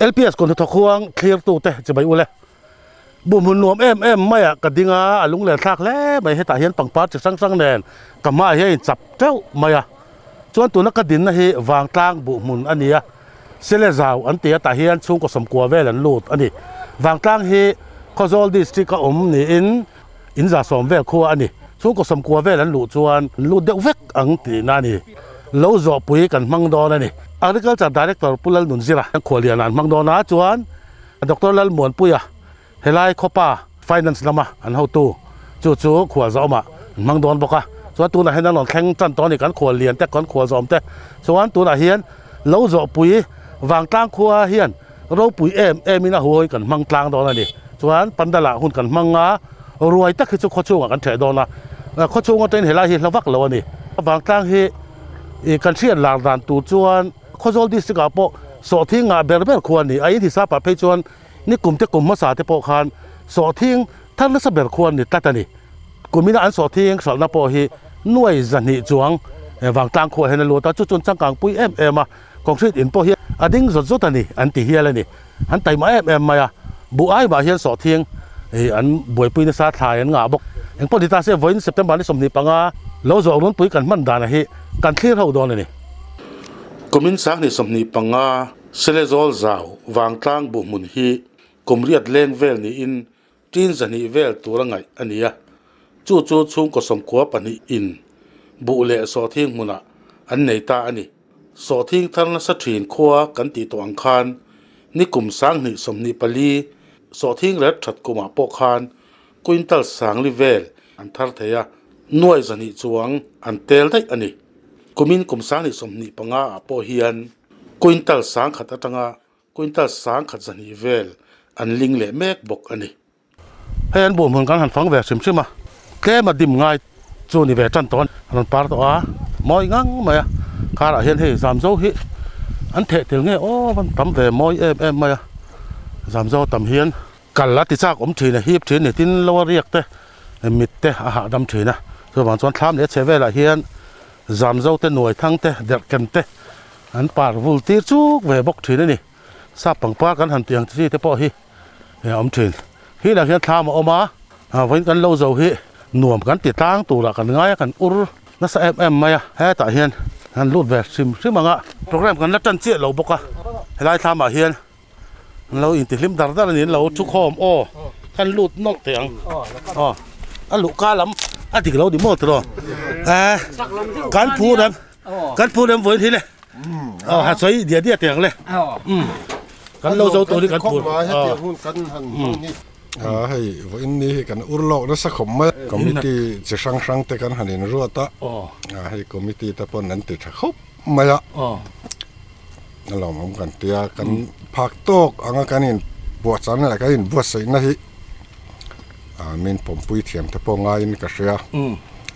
LPS คนทะควงเคลียร์ตู้เตะจะไปอุเลบุมหุ่นนวมไม่อะกระดิ่งลุงเหลือซากแล้วไม่ให้ตาเห็นปังปัดจะสั่งแนนกับมาให้จับเจ้าไม่อะส่วนตัวนักกระดิ่งนะให้วางกลางบุมุนอันนี้เสลจาวอันเตียตาเห็นสูงก็สมควรเวลันลูดอันนี้วางกลางให้คอซอลดิสติกก็นี่อินจะสมเวลคัวอันนี้สูงก็สมควรเวลันลูดส่วนลูดเด็กเวกอังตีนั่นนี่เราจะปุยกันมังดอนนี่อาร์ติเคิลจากดีเรกเตอร์ปุลลนุนซิระขวเลียนันมังดอนะจวนดร.ลัลมวนปุยเฮลัยคอป้าไฟแนนซ์ละมาอันเฮาตู้จู่ขวจอมมังดอนบอกว่าส่วนตัวนั้นให้นั่นหลอนแข่งจันตอนนี้กันขวเลียนแต่กันขวจอมแต่ส่วนตัวนั้นเฮียนเราจะปุยวางกลางขวเฮียนเราปุยมีน่าหัวกันมังกลางดอนนี่ส่วนปันดาละหุ่นกันมังรวยแต่คือจะข้อชูกันเฉยดอนนะข้อชูกันเป็นเฮลัยเฮียนละวักแล้วนี่วางกลางเฮกันเชียนหลังด่านตูจวนข้อโจลดิสติกาโปสอทิ้งเบลควรนี่ไอ้ที่ทราบไปจวนนี่กลุ่มที่กลุ่มภาษาที่โปคานสอทิ้งท่านรัศเบลควรนี่ตัดนี่กลุ่มนี้อันสอทิ้งสอนนับโปฮีหน่วยจันนิจวงวางกลางขวดให้ในหลวงตาจุดจังกลางปุยมากองชีดอินโปฮีอดิ้งจุดนี่อันตีเฮียเลยนี่อันไต่มามาบุไอมาเฮียสอทิ้งอันบวยปุยในสาทายอันงาบกอย่างปฏิทัศน์เวันเซปเทมเบอร์นี่สมนิปังเราจะรุ่นปุยกันมันด่านฮีการเคลียร์เขาโดนเลยนี่กมินสักนี่สมนิปังเซเลโซลซาววางกลางบุมุนฮีกมเรียดเลนเวลนี่อินจีนจันนี่เวลตัวละไงอันนี้จู่ชุงก็สมควรปนี่อินบุเลสอทิ้งมุนะอันไหนตาอันนี้สอทิ้งท่านละสัตรีนขัวกันตีตัวอังคารนี่กลุ่มสังนี่สมนิปลีสอทิ้งเล็ดถัดกุมาปกคานกุนตัลสังลิเวลอันทัร์เทียหน่วยจันนี่จวงอันเตลได้อันนี้กุมินกุมสังนี่สมนิปังอาโปเฮียนกุนตัลสังขัดตังกุนตัลสังขัดจันนี่เวลอันลิงเล่เมกบกอันนี้ให้อันบุ่มเหมือนกันหันฟังแหวกซิมมาแค่มาดิมง่ายจูนี่แหวกจันตอนอันปาร์ตัวมอยงั้งมาข้าราเห็นให้สามโซ่ฮิอันเทถึงไงโอ้มันทำแหวกมอยมาสามโซ่ทำเฮียนกันลัดที่ซากทีเนี่ยฮีบทีเนี่ยที่เราเรียกเต้มิดเต้อาหารดำทีนะส่วนบางส่วนทำเนี่ยเชฟเวลาเฮียนสามโซ่เต้หน่วยทั้งเต้เด็กกันเต้อันปาร์วูลตีจุกแหวกบกทีนี่ทราบปังปากันหันเตียงที่เต้ปอฮีทีฮีหลังเฮียนทำออกมาวันกันเราจะฮีหน่วมกันติดตั้งตัวละกันง่ายกันอุรนัสมาให้ตาเฮียนหันรูดแหวกซิมมังโปรแกรมกันนัดจันเจี๊ยเราบอกให้ไล่ทำมาเฮียนเราอินติลิมดาร์ดนี่เราชุกโฮมกันรูดนอกเตียงอันลูกกาลำอันที่เราดิโมตรการพูดนั้นวันที่เลยหาสวยเดียเตียงเลยกันเราตัวนี้กันพูดให้วันนี้กันอุรโลกนัสขมมาคอมมิตี้จะสั่งแต่กันหันรัวตะให้คอมมิตี้ตะปนนั้นติดขบมาละเราเหมือนกันเตียกันผักโต๊กอังกันนี่บวชสันอะไรกันบวชใส่นาทีมินผมปุยเทียมตะปงไงนี่ก็เสีย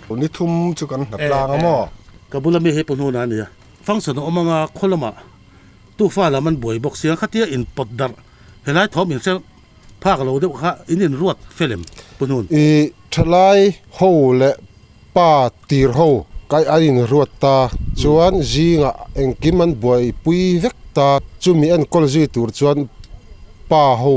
วันนี้ทุ่มจุกันหนับลางอ่ะกับบุรุษมีเหตุผลหัวนั้นเนี่ยฟังสนอมังคนละมาตู้ฟ้าแล้วมันบ่อยบอกเสียงขัดเตี้ยอินปดดัร์เห็นไรท้องอย่างเช่นภาคเราเดี๋ยวค่ะอินรวดเฟลมปนหุ่นทลายหูและป้าตีร์หูไก่อินรวดตาชวนจีงเองกิมันบ่อยปุยเวกตาจุมีอันกอลจีตัวชวนป้าหู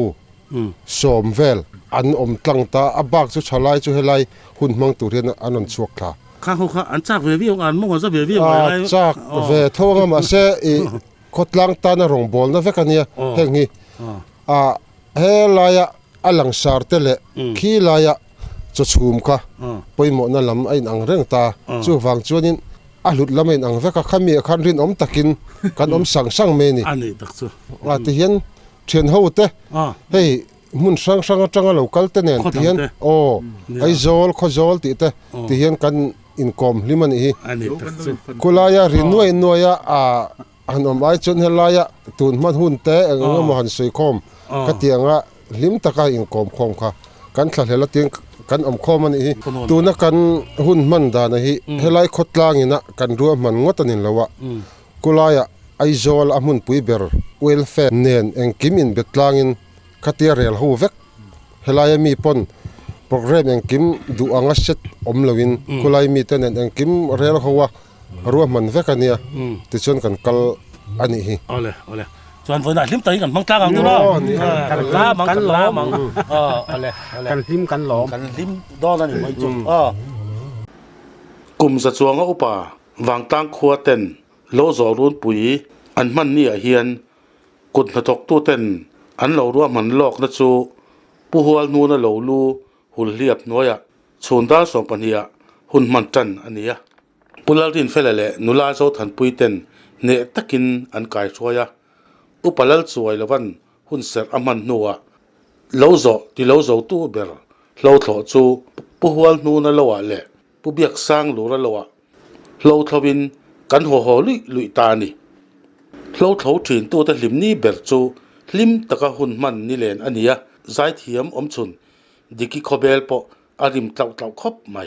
สมเวลอันตั้งตาอับบากจุทลายจุเฮลัยหุ่นมังตัวเรียนอันนั้นชัวค่ะข้างหูค่ะอันจากเววี่ของอันมั่งจะเววี่อะไรจากเวทว่ามาเสขดลังตาหน้ารองบอลนะเวกันเนี่ยเฮงฮีเฮลายอัลังสาร์เตเลขี้ลายจะชูมค่ะไปหมดนั่นลำไอ้หนังเรื่องตาจู่ฟังจวนนี้หลุดลำไอ้หนังเวกข้ามีขันรินตะกินกันสั่งเมนี่อันนี้ตักสู้ที่เห็นเชียนหูเต้เฮ้ยมุนสั่งจังเราคัลเตเนนที่เห็นไอ้โจลข้อโจลที่เต้ที่เห็นกันอินคอมลิมันอีอันนี้ตักสู้กุลายรินนวยอันไอ้จนเฮลายตุนมันหุ่นเต้เองมันหันสวยคอมก็เตียงลิมตะกายอินคอมคอมค่ะกันทะเลละเตียงกันคอมันอีตัวนักกันหุ่นมันดานะฮีเฮลายขดลางนะกันรัวมันงดนินละวะกุลายไอโจลอามุนปุยเบอร์เวลเฟนเนนเองกิมินเบ็ดลางินคัตเตอร์เรลหูเวกเฮลายมีปนโปรแกรมเองกิมดูอังเซ็ตลวินกุลายมีเตนเองกิมเรลหัวรัวมันเวกันเนี่ยติดชนกันกัลอันนี้เอาเลยจ ส่วนฝนน่ะลิมตกันมังตากันตัวเนาะกันลามังกันลามังอะไรกันลิมกันหลอมกันลิมดอนั่นไม่จุกลุ่มสัดส่วนอุปาวางตั้งครัวเต้นโลจอรุนปุ๋ยอันมันนี่เฮียนกุนทกตู้เต้นอันเราร่วมมันลอกนะจูผู้หัวนูนเหลาลูหุ่นเรียบน้อยชนด้าสองปัญญาหุ่นมันจันอันนี้ปุลลินเฟลเล่นุลาโซทันปุยเต้นเนตะกินอันกายช่วยอุปลัลสวยละวันหุ่นเสกอมันนัวเหลาโจที่เหลาโจตู้เบลเหลาถอจูผู้หัวนูนเหลาเล่ผู้เบียกสร้างหลูระเหลาเหลาทวินกันหัวหอลุยตานี่เหลาเขาถิ่นตัวแต่ลิมนี่เบลจูลิมตะกะหุ่นมันนี่เลนอันนี้ใจเทียมอมชุนดิกิคอเบลปออาริมเต่าคบใหม่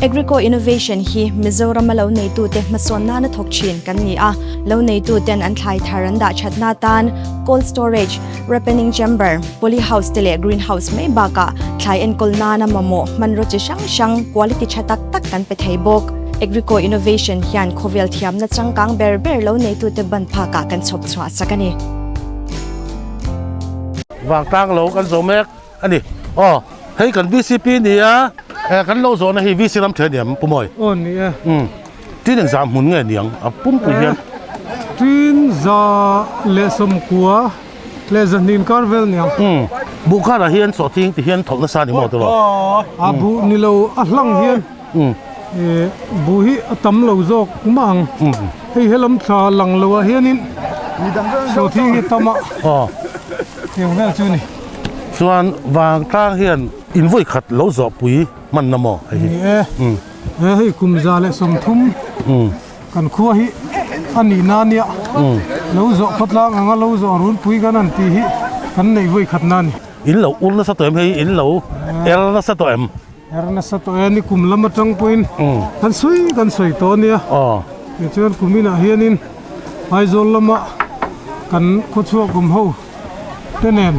Agrico Innovation hi Mizoram lo nei tu te mason na na thok chin kan ni a lo nei tu ten an thlai tharan da chatna tan cold storage ripening chamber polyhouse tele greenhouse mai ba ka thlai en kol na na mamo man ro chi shang quality chatak tak kan pe thei bok Agrico Innovation hian khovel thiam na changkang ber lo nei tu te ban pha ka kan chop chwa sakani wang tang lo kan zo mek ani hei kan BCP ni kan lo zo na hi vi silam the niam pumoi ni tin en zam hun nge niang a pum pu hian tin za le som kwa le zanin karvel niang bu kha ra hian so thing ti hian thok na sa ni mo to lo abu ni lo a hlang hian bu hi atam lo jok mang hei helam tha lang lo hian in so thing hi tama tiang vel chu ni chuan wang tang hian in voi khat lo zo pui man na mo ai hei kum za le som thum kan khuwa hi ani na nia lo zo khatlang anga lo zo run pui kan an ti hi kan nei voi khat na ni in lo ul na sa to em hei in lo el na sa to em erna sa to ani kum lama tang point kan soi to nia ni chuan kumina hianin ai zol lama kan khothuwa kum ho tenen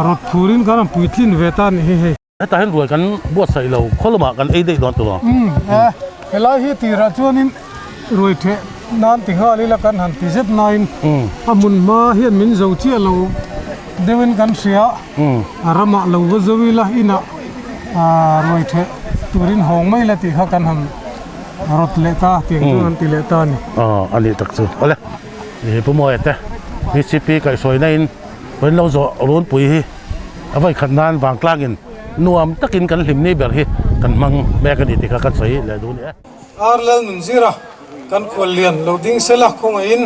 rot phurin kan puitlin vetan he ta hen ruai kan buat sai lo kholoma kan ei dei don to lo helai hi ti ra chuanin ruai the nan ti ha li la kan han ti zet nine amun ma hian min zo chi lo devin kan sia arama lo wa zowi la ina ruai the turin hong mai la ti ha kan ham rot le ta ti an ti le ta ni ani tak chu ole ni pumoi te BCP kai soi na in wen lo zo ron pui hi avai khan nan wang tlangin nuam takin kan hlim ni ber hi kan mang me kan ti ka kan sei le du ni arlel nun zira kan kholian loading sela khong in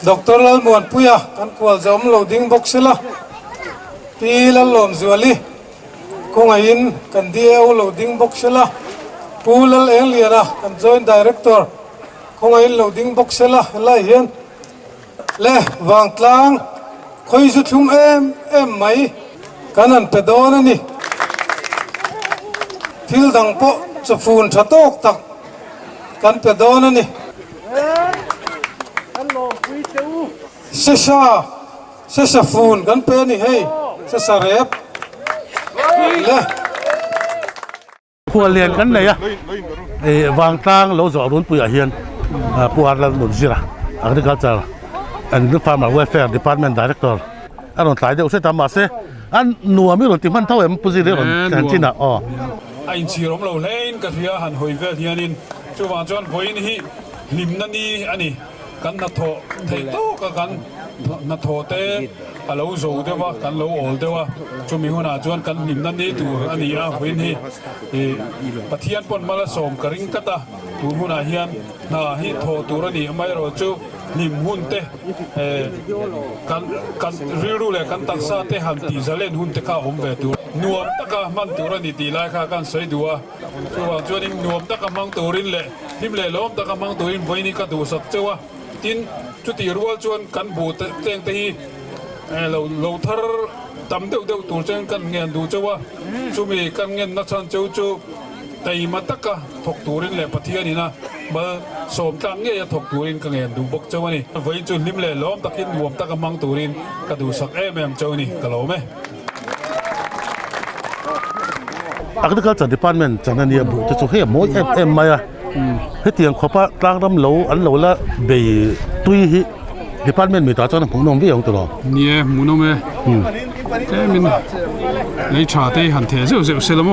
Dr. Lalmuan Puya kan kual jom loading box sila pilal lom zuali kung ayin kan dieu loading box sila pulal eliana kan joint director kung ayin loading box sila lai hian le wang tlang khoi su thum em mai kanan pedon ani thil dang po chafun thatok tak kan pedon ani Sesa phun kan pe ni hei sesa rep le พัวเรียนกันไหนอะวางตั้งเราจะรุนปุยอาเฮียนปัวเราหนุนสิละอันนี้ก็จะอันนี้ฟาร์มเวลแฟร์ดีพาร์ตเมนต์ดีเรคเตอร์อันนั้นสายเดียวเสร็จทำมาเสอันนัวไม่รู้ที่มันเท่าไหร่มันปุยเรื่องกันที่น่ะอ๋อไอ้ชีรมเราเล่นกับเฮียหันหอยเวทเฮียนินจู่ว่าจวนหอยนี่ลิมนั่นนี่อันนี้กันนัทโถเทโต้กันนัทโถเตะเราโจเดว่ากันเราโอเดว่าจู่มีหัวหน้าจวนกันลิมนั่นนี่ตัวอันนี้หอยนี่ปะเทียนปนมาละสมกริงกัตตาตัวหัวหน้าเฮียนน่าฮิโถตัวนี้ไม่รอจู่ลิมหุ่นเตกันรู้เลยกันตักซาเตหันตีจะเล่นหุ่นเตะข้าอมเวตัวนัวตะกะมันตัวนี้ตีไล่ข้ากันใส่ดัวจู่ว่าจวนนี้นัวตะกะมังตัวรินเลยทิมเลยล้มตะกะมังตัวรินไว้นี่ก็ดูสักเจ้าว่าทินจุดที่รัวจวนกันบูตเตียงตีเราทาร์ตำเดียวตัวเจนกันเงินดูเจ้าว่าจู่มีกันเงินนักชันจู่แต่มาตะกะถกตัวรินเลยปะเทียนี่นะมาสมตังเงี้ยถกตัวรินกันเงินดูบกเจ้าว่านี่ไว้จนทิมเลยล้มตะกินรวมตะกะมังตัวรินก็ดูสักเจ้านี่กะโหลไหมAgriculture Department จังนั้นเนี่ยบุจะช่วยมวยมาอ่ะให้เตียงขบตั้งรำเหลาอันเหลาละเบยตุยฮิ Department มีตาจนผมน้องวิ่งตลอดเนี่ยมุนอมเอ้มินในชาติหันเทเจ้าเสลโม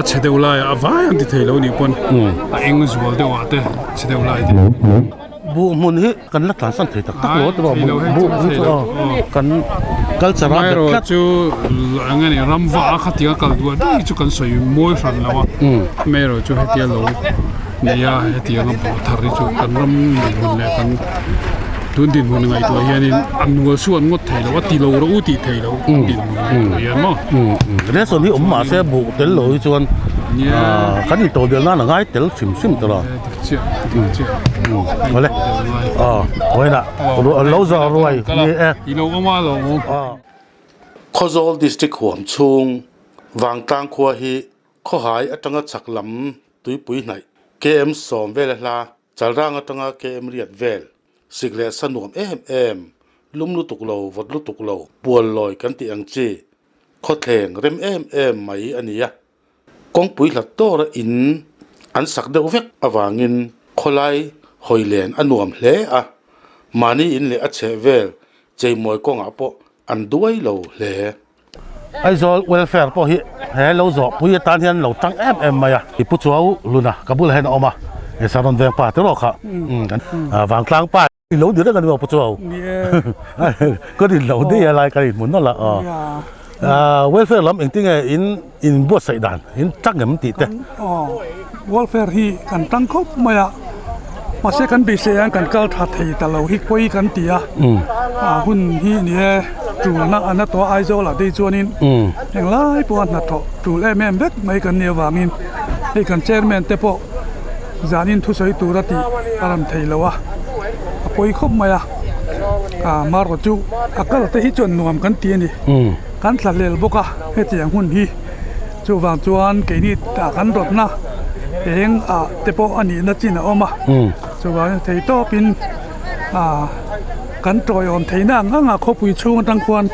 เชเดอุไลอาวายันที่เทโลนี่ปนเอ็งสวอลเดวาเตเชเดอุไลบุมุนฮิกันนักการสันติตักตักโลตลอดบุกันกัลจาราเด็กจู่อันนี้รำว่าขัดที่กัลตัวดีจู่กันสวยมวยฟันแล้วไม่รู้จู่เหตุอะไรเนี่ยเหตุอะไรบุตรจู่กันรำหุ่นเลยกันทุนดินหุ่นไงตัวเฮียนี่อันวัวส่วนงดเทแล้วว่าตีโลเราอุติเทแล้วดินเฮียมั้งเรื่องส่วนที่ผมมาเสียบุเตลโลจวนกันตัวเดียวนั่นง่ายเตลซิมตลอดเอาเลยไว้นะเราจะรวยนี่อีโลก็มาหรอข้อโจลดิสตริกหัวชุงวางตั้งขวาฮีข้อหายอัตงจักลำตุยปุยไหนเกมสอมเวลลาจะร่างอัตงเกมเรียดเวลสิกเลสนวมลุ่มลุตุกโลวัดลุตุกโลปวลลอยกันตีอังจีข้อแทงเร็มไหมอันนี้กองปุยหลัดโตระอินอันสักเดวเวกอวางินขลายหอยเลนอันนวมเละมานี่อินเลอเชเวลใจมวยกองอาปออันด้วยเราเละไอ้โซลเวลแฟร์พอฮิเฮเราจอบปุยตานเฮียนเราตั้งมาอ่ะที่ผู้ช่วยลุนะกับบุลเฮนออกมาเอสารอนแวงป่าตลอดค่ะวางกลางป่าเราเดี๋ยวกันว่าผู้ช่วยก็ดิเราได้อะไรกันหมุนนั่นแหละเวลแฟร์ล้ำเองที่ไงอินบวชใส่ด่านอินจักเงินติดแต่เวลแฟร์ฮีกันตั้งครบมาอ่ะมาเสกันไปเสียกันก็ทัดทีแต่เราฮิคุยกันตีอ่ะหุ่นฮีเนี่ยจูนักอันนั้นตัวไอโซล่ะได้จวนินอย่างไรปวดนัดท้อจูเล่แม่เบ็ดไม่กันเนี่ยวามินให้กันเชอร์แมนเตปอจานินทุสอยตัวรัติอารมณ์ไทยแล้ววะคุยครบมาอ่ะมารถจูก็แต่ที่จวนนวมกันตีนี่กันสัตว์เลี้ยงบุกะให้เจียงหุ่นฮีจูวางจวนเกนี่กันรถนะเองเตปออันนี้นัดจีนออกมาจูว่าไทยโตเป็นกันตรอยอ่อนไทยนั่งเขาปุยชูกันตั้งควัน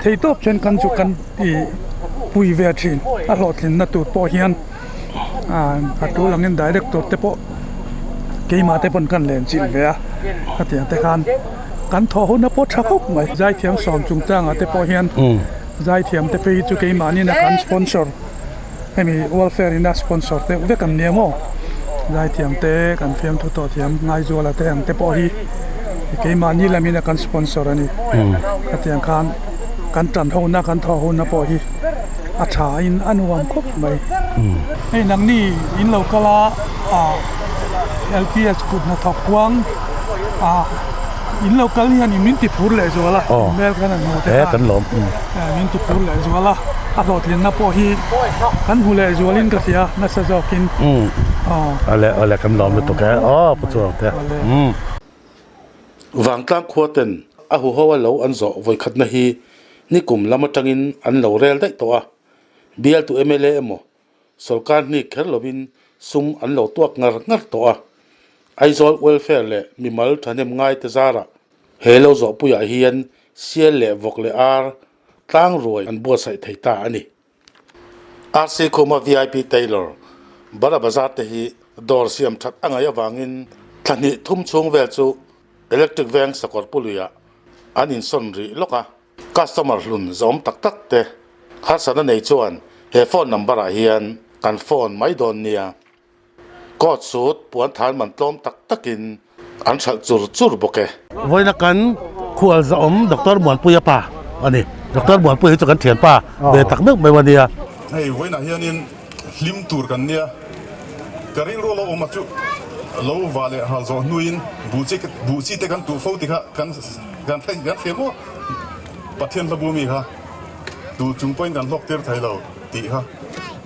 ไทยโตเช่นกันจุกันปุยเวทีนอร่อยลินนัดตัวปอเฮียนตัวหลังเงินได้เด็กตัวเตปอเกี่ยมาเตปนกันเล่นจินเวียก็เตียงแต่กันทอหุ่นนับปชักคุกไหมใจเทียมสอนจุงจ้างเตปอเฮียนใจเทียมเตปจุเกี่ยมานี่นะกันสปอนเซอร์ให้มีวอลเฟอร์นี่นะสปอนเซอร์เตเวกันเนี่ยมั้งใจเทียมเตกันเทียมทุตัวเทียมง่ายจัวละเตปอฮีเกี่ยมานี่ละมีนะกันสปอนเซอร์นี่ก็เตียงกันจันทหุ่นนะกันทอหุ่นนับปอฮีอาชาอินอนุวัมคุกไหมไอ้นังนี่อินเราก็ละLPS กุดนะทอกวาง in local hian in min ti phur le zola mel kan an mo te kan lom min ti phur le zola a lot lin na po hi kan hu le zolin ka sia na sa zokin ale kan lom to ka pu chuang te wang tlang khuaten a hu hawa lo an zo voi khatna hi ni kum lama tangin an lo rel dai to a bial tu MLA emo sarkar ni kherlovin sum an lo tuak ngar to a aizol welfare le mimal thanem ngai te zara helo zo puya hian sial le vok le ar tang roi an bo sai theita ani RC Khoma VIP Taylor bara bazar te hi dor siam that anga ya wangin thani thum chung vel chu electric van sakor puluya anin sonri loka customer lun zom tak te har sana nei chuan he phone number a hian kan phone mai don nia kod sut puan than man tlom takin an thal chur boke voina kan khual za dr muan puya pa ani dr muan puya chu kan thian pa be tak mek mai wania hei voina hianin hlim tur kan nia karing ro lo oma chu lo vale hal zo nuin buchi te kan tu fo ti kha kan femo pathian la bumi kha tu chung point kan lok ter thai lo ti ha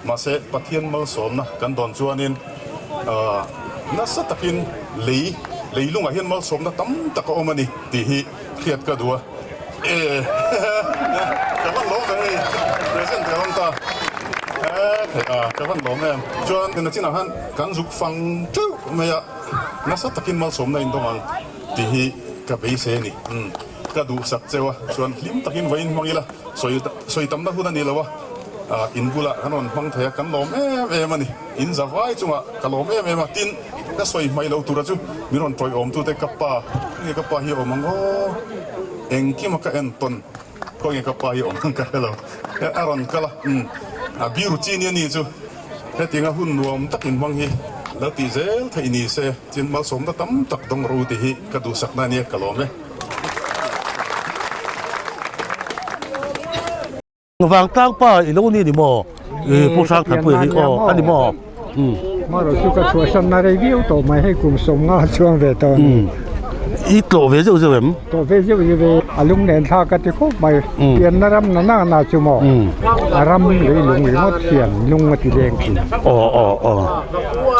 ma se pathian mal som na kan don chuanin na sa takin leilung a hian mal som na tam tak omani ti hi khiat ka duwa ka van lo me present ka ta ka van lo me chuan na chin han kan zuk fang chu me ya na sa takin mal som na in dong ti hi ka be se ni ka du sak chewa chuan lim takin vain mangila soi tam na hu na ni lawa in bula kanon mang thaya kan lom mani in zawai chunga kalom ma tin ka soi mai lo tura chu miron troi om tu te kappa hi omango engki maka enton ko nge kappa hi omang ka hello aron kala biru chini ni chu he tinga hun nuam takin mang hi la ti zel thai ni se chin mal som da tam tak dong ro ti hi ka du sak na ni kalom wang tang pa ilo ni mo pu sang kan pu hi ani mo ma ro chu ka chua sam na review to mai hai kum som nga chuang ve to i to ve zo em to ve alung nen tha ka ti ko mai pian na ram na chu mo aram le lung le mo thian lung ma ti leng ki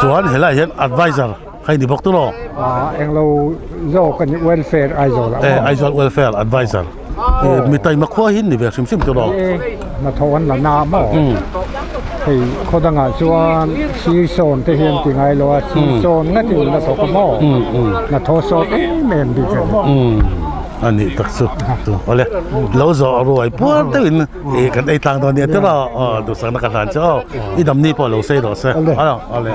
chuan hela hian advisor khai ni bok tu lo eng lo zo kan welfare aizol welfare advisor mi tai ma khwa hin ni ve sim tu lo ma thon na mo hei khodanga chuan si son te hian ti ngai lo si son na ti na to ko mo na tho so men bi kan ani taksu tu ole lo zo roi puan te in kan ai tang don ne te lo du sang na ka han cho I dam ni po lo sei do se ole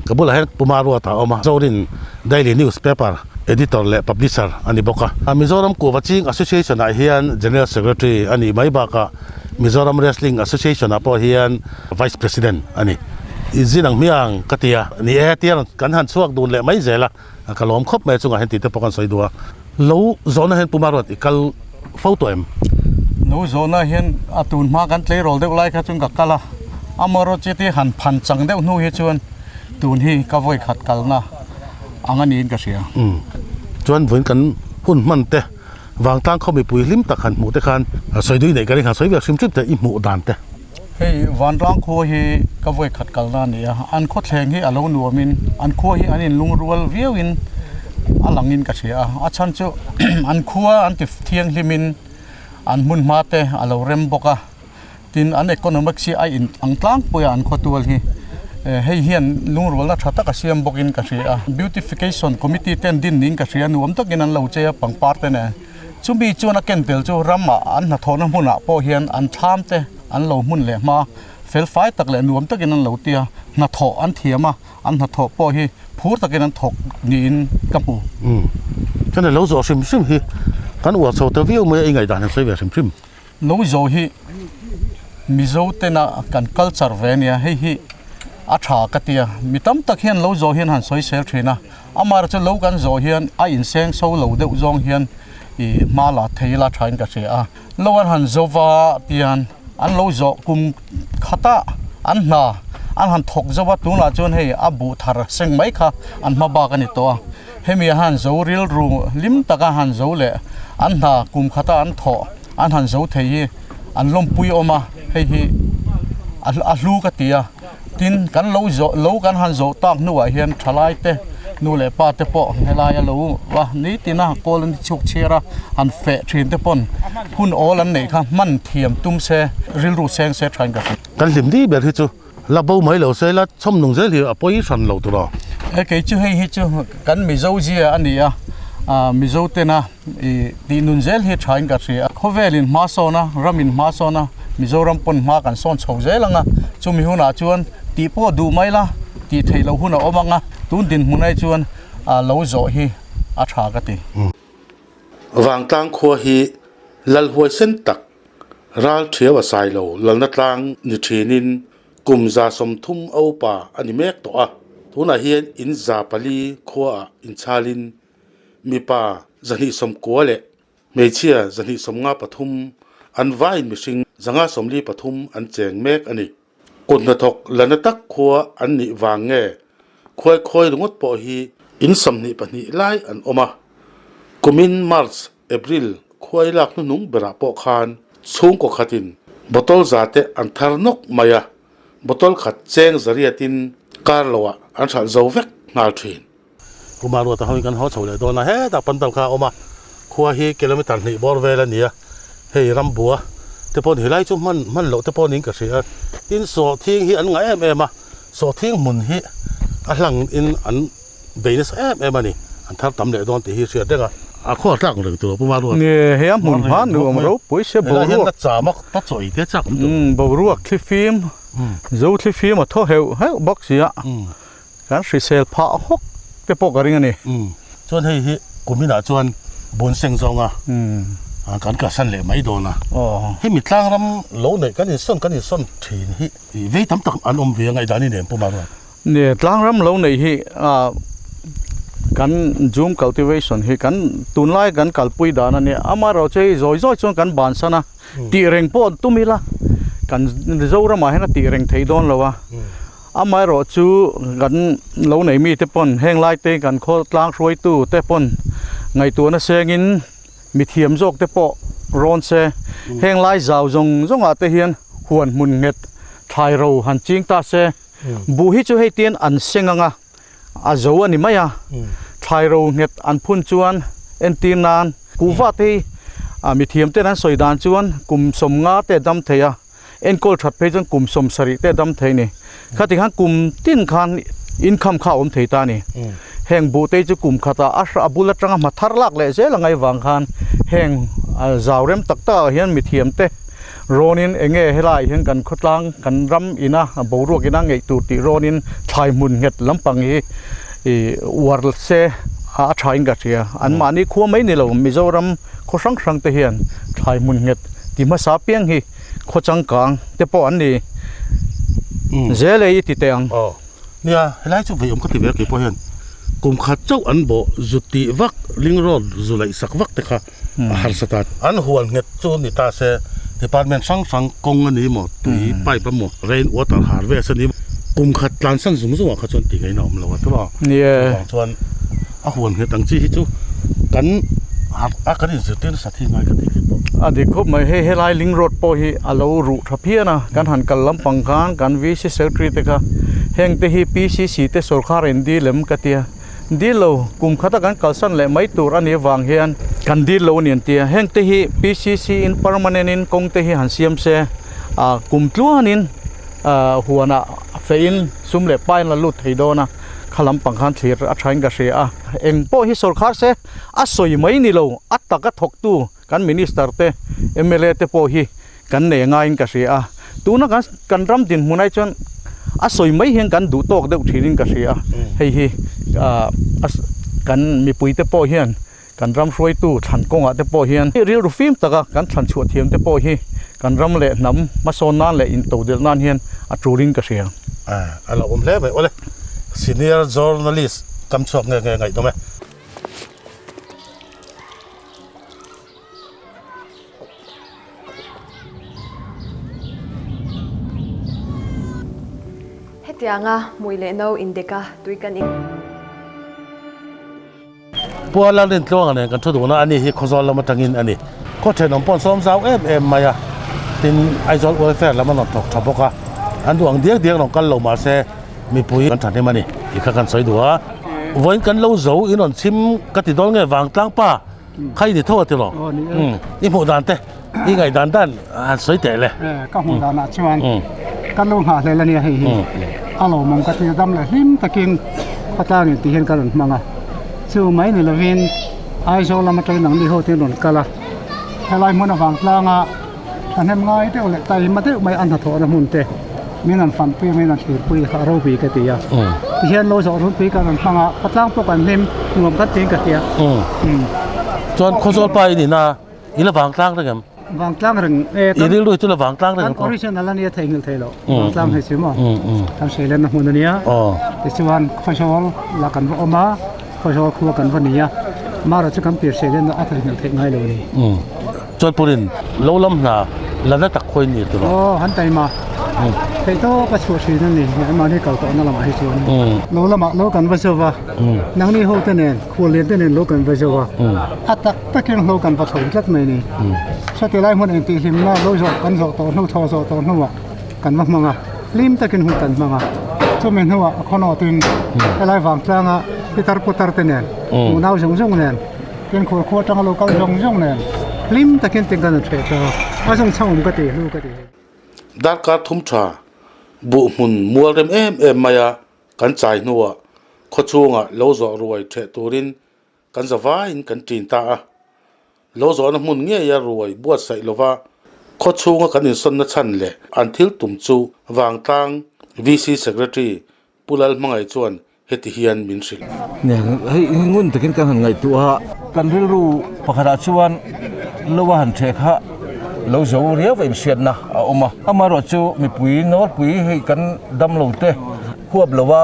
ka bula hen pumaro ta oma zorin daily newspaper editor le publisher ani boka Mizoram Coaching Association a hian general secretary ani mai ba ka Mizoram Wrestling Association apo hian vice president ani izinang miang katia ni etian kan han suak dun le mai zela kalom khop mai chunga hen ti te pokan soi duwa lo zona hen pumarot ikal photo em no zona hen atun ma kan tle rol de ulai kha chung ka kala amaro cheti han phan chang de nu he chuan tun hi ka voi khat kalna angani in ka sia chuan voin kan hun man te wang tang khomi pui lim tak han mu te khan soi dui nei ka ri kha soi wer sim trip te I mu dan te hei wan rang kho hi ka voi khat kalna ni an kho thleng hi alo nuamin an kho hi anin lung rual viewin alangin ka sia achan chu an khuwa an ti thiang limin an mun ma te alo rem boka tin an economic si ai in angtlang puya an kho tual hi hei hian lung rual na thata ka siam bokin ka sia beautification committee ten din ning ka sia nuam takin an lo che pangpar te ne chumi chuna ken tel chu rama an na thona huna po hian an tham te an lo mun le ma fel fai tak le nuam takin an lo tia na tho an thiama an na tho po hi phur takin an thok ni in kapu chana lo zo sim hi kan wa so te view me ingai dan soi wer sim lo zo hi mizo te na kan culture venia hi a tha ka tia mitam tak hian lo zo hian han soi sel thina amar cha lo kan zo hian a in seng so lo de zong hian I mala theila thain ka se a lo an han zova tian an lo zo kum khata an han thok zawa tula chon hei abu thar seng mai kha an ma ba kan to he mi han zo ril ru lim taka han zo le an na kum khata an tho an han zo thei hi an lom pui oma hei hi a hlu ka tia tin kan lo kan han zo tak nuwa hian thalai te nu le pa te po helai lo wa ni tina kolon chuk chera an fe thin te pon hun all an nei kha man thiam tum se ril ru seng se thain ka kan lim di ber hi chu la bo mai lo se la chom nong je li a poi san lo tu ro e ke chu hei hi chu kan mi zo ji ani a mi zo te na di nun zel hi thain ka ri khovelin ma so na ramin ma so na mizoram pon ma kan son chho je langa chumi huna chuan ti po du mai la ti theilo huna omanga tun din munai chuan lo zo hi a tha ka ti wang tang kho hi lal huai sen tak ral thiewa sai lo lalna tlang ni thinin kumza som thum au pa ani mek to a tuna hian in za pali kho a in chalin mi pa zani som ko le mechia zani som nga pathum an vain mishing zanga somli pathum an cheng mek ani kunna thok lana tak khuwa an ni wange khoi rungot po hi in somni pani lai an oma kumin march april khoi lak nu nung bera po khan chung ko khatin botol zate an tharnok maya botol khat cheng zariatin karlowa an thal zovek nal thin kumaro ta hoin kan ho chole do na he ta pan tam kha oma khuwa hi kilometer ni bor vela nia hei rambua te pon hilai chu man lo te pon in ka sia in so thing hi an ngai em a so thing mun hi a hlang in an beines em ani an thar tam le don te hi sia denga a kho tak le tu pu ma ro ni he mun ha nu am ro poi se bo ru ta cha mak ta choi te chak bo ru clifim zo clifim a tho heu box ya kan si sel pha hok te po garing ani chon hei hi kumina chuan bun seng zonga kan ka san le mai do na hi mi tlang ram lo nei kan in son thin hi ve tam tak an ve ngai dani ne pu ma ro ni tlang ram lo nei hi kan zoom cultivation hi kan tunlai kan kalpui dana ne amaro chei zoi chon kan ban sana ti reng po tumila kan zora ma hena ti reng thei don lowa amaro chu kan lo nei mi te pon heng lai te kan kho tlang roi tu te pon ngai tu na sengin mi thiam jok te po ron se heng lai zaw zong a te hian huan mun nget thai ro han ching ta se bu hi chu hei tian an senganga a zo ani maya thai ro nget an phun chuan en tin nan kuwa te mi thiam te nan soidan chuan kum som nga te dam theya en kol that pe jang kum som sari te dam thei ni khati han kum tin khan income kha om thei ta ni heng bu te chu kum khata a bulat ranga ma thar lak le je langai wang khan heng zawrem takta hian mi thiam te ronin enge helai hian kan khotlang kan ram ina boruak ina ngei tu ti ronin thai mun nget lampang hi war se a thain ga tia an mani khuwa mai ni lo mizoram khosang te hian thai mun nget ti ma sa piang hi khochang kang te po an ni zele i ti teng nia helai chu ve om ka ti ve ki po hian kum kha chau an bo zuti vak ling road zulai sak vak te kha har satat an hual nget chu ni ta se department sang kong ani mo tui pai pa mo rain water harvest ani kum khat tlan sang zum zum kha chon ti ngai nom lo to ba ni chuan a hual nget ang chi hi chu kan a kan zutin sa thi ngai ka ti po adi khop mai he helai ling road po hi alo ru thapia na kan han kalam pangkan kan vc secretary te ka heng te hi pcc te sarkar indi lem katia dilo kum khata kan kalsan le mai tur ani wang hian kan dilo nian tia heng te hi pcc in permanent in kong te hi han siam se kum tluanin huana fein sum le pai la lut theidona khalam pangkhan thir a thain ga se a eng po hi sarkar se a soi mai ni lo ataka thok tu kan minister te mla te po hi kan ne nga in ka se a tuna kan ram din munai chon a soi mai hian kan du tok deuh thirin ka se a hei hi kan mi pui te po hian kan ram roi tu than konga te po hian ril ru film taka kan than chu thiam te po hi kan ram le nam ma son nan le in to del nan hian a turing ka se ala hle mai ole senior journalist kam chok ngai do me hetianga muile no indika tuikan ปัวละเล่นตวงเนี่ยกันทุกนะอันนี้ที่เขาสอนเรามาตั้งอินอันนี้ก็เทนอมปอนซ้อมสาวมายาตินไอซอลเวลแฟร์แล้วมันถกทับปะอันดวงเดียกน้องกันลงมาเซมีปุ๋ยกันทันได้มานี่อีกกันสวยดัววันกันเราโจอีนนชิมกติดองเงี้ยวางตั้งป้าใครที่โทษที่หรอนี่ผู้ด่านเต้นี่ไงด่านสวยแต่เลยก็หัวด่านชวนกันลงหาเลยละเนี่ยให้อารมณ์มันก็จะดำเลยหิมตะกินพระเจ้านี่ที่เห็นกันมังอ่ะชื่อไหมนี่ละเวนไอโซลามาใจหนังดีโฮที่หนุนกันละให้ลายมันวางกลางอ่ะอันนั้นง่ายเท่าเลยแต่มาเท่าไม่อันถัดถอดมุนเตมีนั่นฟันปีมีนั่นถือปีคาร์โรปีกติยาที่เห็นโลสอรุนปีกันมังอ่ะพระเจ้าพวกกันเล่มรวมกันจริงกติยาจนคนโซลไปนี่นะอีละวางกลางได้กันวางกลางเรื่องอีนี่รู้จุละวางกลางได้กันออริจินัลนี่ไทยเงินไทยแล้ววางกลางให้ซิมั้งทำเสร็จแล้วนะหุ่นนี้แต่ชวนข้าวชอลลักกันว่าออกมาข้าวชอลคู่กันวันนี้มาเราจะกำเปลี่ยนเสร็จแล้วนะอัฐิเงินไทยง่ายเลยนี่จนปุรินโลล้มหนาแล้วได้ตักคนนี่ตัวหันใจมาไอ้โตก็ชัวร์ชีนั่นนี่มาที่เก่าตัวนั่นละมาให้ชวนโลละมาโลกันว่าเจ้าว่านังนี่เขาตัวเนี่ยควรเรียนตัวเนี่ยโลกันว่าเจ้าว่าอัตตะกินโลกันว่าถงจักไหมนี่ชาติไรคนเองตีหิมหน้าโลจกันสอตัวนู้ทอสอตัวนู้วกันมังอ่ะลิมตะกินหุ่นกันมังอ่ะชั่วโมงหัวคนอตินอะไรฟังจังอ่ะพิตาร์ปุตาร์ตัวเนี่ยหูน่าจงเนี่ยเป็นคนขั้วจังโลกันจงเนี่ยลิมตะกินติงกันเถิดจ้าอาจงช่างมันก็ตีลูกก็ตีด้านการทุ่มชาบุมุนมัวเร็มมายากันใจนัวขดช่วงอ่ะเราจะรวยเทตูรินกันจะว่าอินกันจีนตาเราจะน้ำมุนเงี้ยรวยบวชใส่ลว่าขดช่วงกันอินสนนัชันเละอันทิลตุ่มจูวางตัง VC Secretary ปุลลมังไอจวนเฮติเฮียนมินสิลเนี่ยให้งุนตะกินกันไงตัวกันเรียรู้ปะขราชวนลว่าหันเทคะเราจะเรียกว่าอิมเชียนนะเอามารอจูมีปุ๋ยนอดปุ๋ยให้กันดำลงเตะควบหรือว่า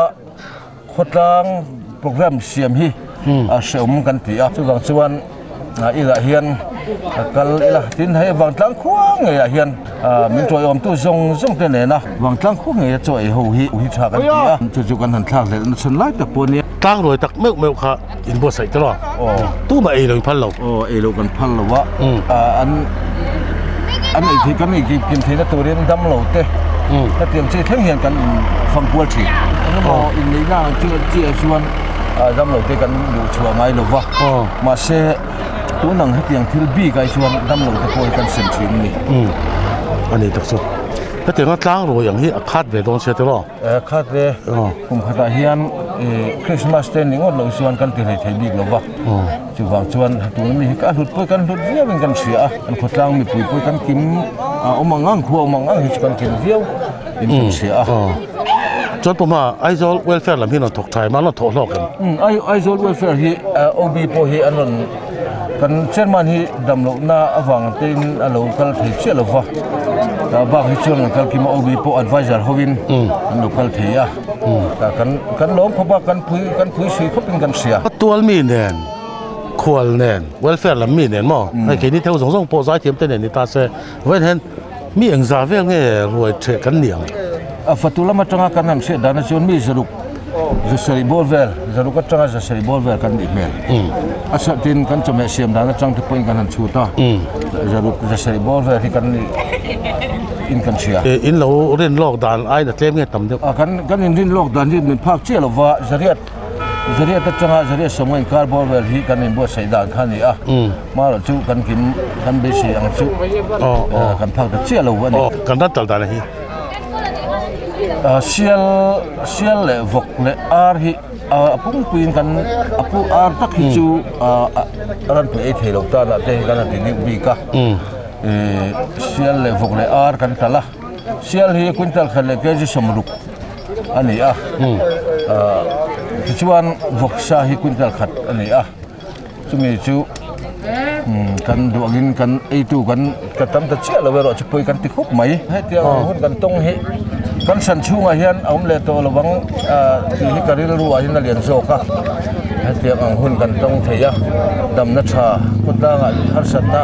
โคตรังโปรแกรมเสียมฮีเสริมกันตีจุดส่วนอีละเฮียนกันอีละทิ้งให้วางตั้งขวางไงเฮียนมีตัวอมตู้ทรงเตเนี่ยนะวางตั้งขวางไงจะไอ้หูหิชากันตีจุดกันหันทางเลยฉันไล่ตะปนเนี่ยตั้งรวยตักเมื่อค่ะอินบัวใส่ตลอดตู้มาเอเลยพันเราเอเลยกันพันเราวะอันนี้ที่กันนี่กินที่นั่นตัวเรียนดำโหลดเต้ถ้าเตรียมชื่อเที่ยงเหียนกันฟังกัวฉีอันนั้นบอกอินนี้น่าเจี๊ยชวนดำโหลดเต้กันอยู่ชัวร์ไงหรือวะมาเช่ตัวหนังให้เตรียมทิลบี้กันชวนดำโหลดตะโกนกันเสียงชิมนี่อันนี้ตักสุดถ้าเตรียมตั้งรวยอย่างที่คาดเวทต้องเชื่อตลอดคาดเวผมคาดเฮียนคริสต์มาสเต้นนี่ก็เราชวนกันที่ไหนที่บิ๊กหรือวะจุดวางชวนตัวนี้การหลุดปุ้ยกันหลุดเบี้ยเป็นกันเสียอันขดล่างมีปุ้ยกันกินเอามังงั่งขัวมังงั่งหิกันกินเบี้ยวเป็นกันเสียจนผมว่าไอโซลเวลแฟร์ลำพี่นนท์ถกใจมาแล้วถกลอกกันไอโซลเวลแฟร์ที่โอบีโปฮีอันนั้นกันเช่นมันที่ดำลงหน้าวังตีนอันเราคัลที่เชื่อหรือวะบางที่ชวนกันคิดว่าโอบีโปอัดไวเซอร์ฮวินลูกคัลที่แต่กันล้มเขาบอกกันพุ้ยสีเขาเป็นกันเสียตัวมีเน่นควรเน่นเวลแฟร์ลำมีเน่นมั้งไอ้แค่นี้เท่าสองโปรไซต์เทียมเต้นนี่ตาเซ่เว้นเห็นมีอังซาเวงเนี่ยรวยเทกันเหนียงฟัตุลามาจังกันนั่นเสียดานชวนมีสรุปจะเสริบอลเวลจะรู้ก็จังจะเสริบอลเวลกันอีกเมลอาศัยดินกันจะไม่เสียมดานจังที่พูดกันนั่นชูตาจะรู้จะเสริบอลเวลที่กันอินกันเชียอินเราเรียนโลกดานไอ้แต่เต็มเงี้ยต่ำเดียวกันอินเรียนโลกดานที่เป็นภาคเชี่ยวว่าจะเรียกจังจะเรียกสมัยการบอลเวลที่กันอินบัวใส่ดานท่านนี่มาเราจูกันกินกันเบสิอังจูกันภาคเชี่ยวเราวันนี้กันตัดตัดอะไรที่เชียลเลวกเลอาร์ฮีปุ่งปีนกันปุ่งอาร์ตักฮิจูรันเปย์เทลตานาเตกันตินิบิกะเชียลเลวกเลอาร์กันตละเชียลฮีควินตัลขันเลเกจิสมรุกอันนี้ที่ชวนวกชาฮีควินตัลขัดอันนี้จุมีจูกันดูกินกันไอตูกันกันตั้มตะเชี่ยเราเวลาจะไปกันติดคุกไหมให้เที่ยวหุ่นกันตรงเหกันสันชูงอาเฮียนเอาเล่ตัวระวังที่ฮิการิลรู้อาเฮียนเรียนโซกะให้เที่ยวหุ่นกันตรงเทียดำนัชชาคนต่างฮัสนา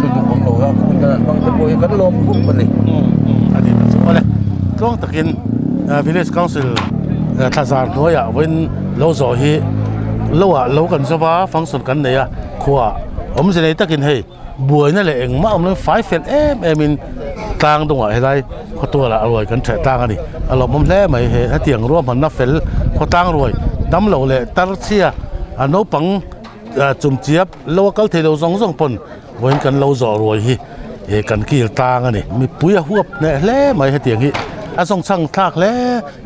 ดูดูผมรู้ว่าหุ่นกันบางตะโกยกันล้มคุกคนนี้อันนี้สุดเลยช่วงตะกินVillage Council ท่าสารน้อยเว้นเราโซฮี lo a lo kan zawa function kan nei a khwa om se nei takin hei buai na le eng ma om le 5 fel in tang dong a helai kho to la roi kan thre tang ani alo mom le mai he ha tiang ro man na fel kho tang roi dam lo le tar chia ano pang chum chiap local thelo zong zong pon voin kan lo zo roi hi e kan kil tang ani mi puya huap ne le mai ha tiang hi a song chang thak le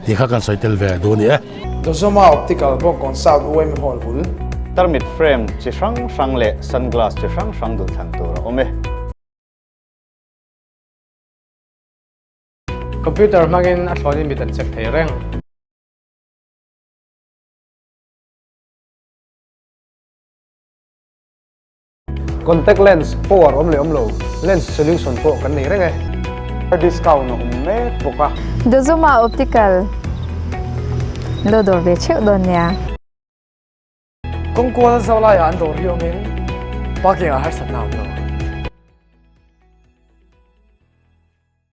ti kha kan soi tel ve do ni e Dozoma optical bo kon south wem hol hul Termit frame chi sang le sunglass chi sang du than tur ome computer magin a thoni mi tan check thei reng contact lens power om lo lens solution po kan nei reng discount no me poka Dozoma optical lo dor ve cheu don ya kong ko sa la ya an dor hiong in parking a har sat naw no